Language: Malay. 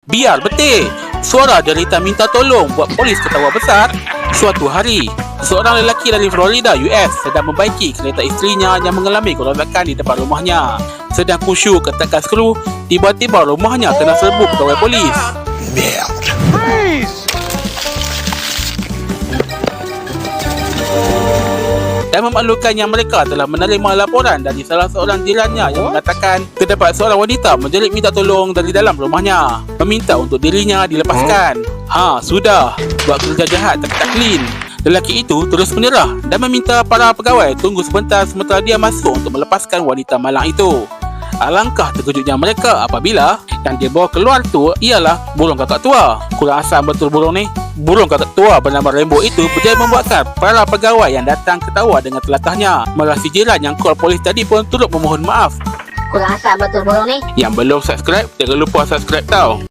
Biar betik. Suara derita minta tolong buat polis ketawa besar. Suatu hari, seorang lelaki dari Florida, US sedang membaiki kereta isterinya yang mengalami kerosakan di depan rumahnya. Sedang khusyuk ketatkan skru, tiba-tiba rumahnya kena serbu pegawai polis. Dan memaklumkannya, mereka telah menerima laporan dari salah seorang jirannya yang mengatakan terdapat seorang wanita menjerit minta tolong dari dalam rumahnya, meminta untuk dirinya dilepaskan. Sudah, buat kerja jahat tak clean. Lelaki itu terus menyerah dan meminta para pegawai tunggu sebentar sementara dia masuk untuk melepaskan wanita malang itu. Alangkah terkejutnya mereka apabila yang dia bawa keluar tu ialah burung kakak tua. Kurang asam betul burung ni. Burung kakak tua bernama Rainbow itu berjaya membuatkan para pegawai yang datang ketawa dengan telatahnya. Malah si jiran yang call polis tadi pun turut memohon maaf. Kurang asam betul burung ni. Yang belum subscribe, jangan lupa subscribe tau.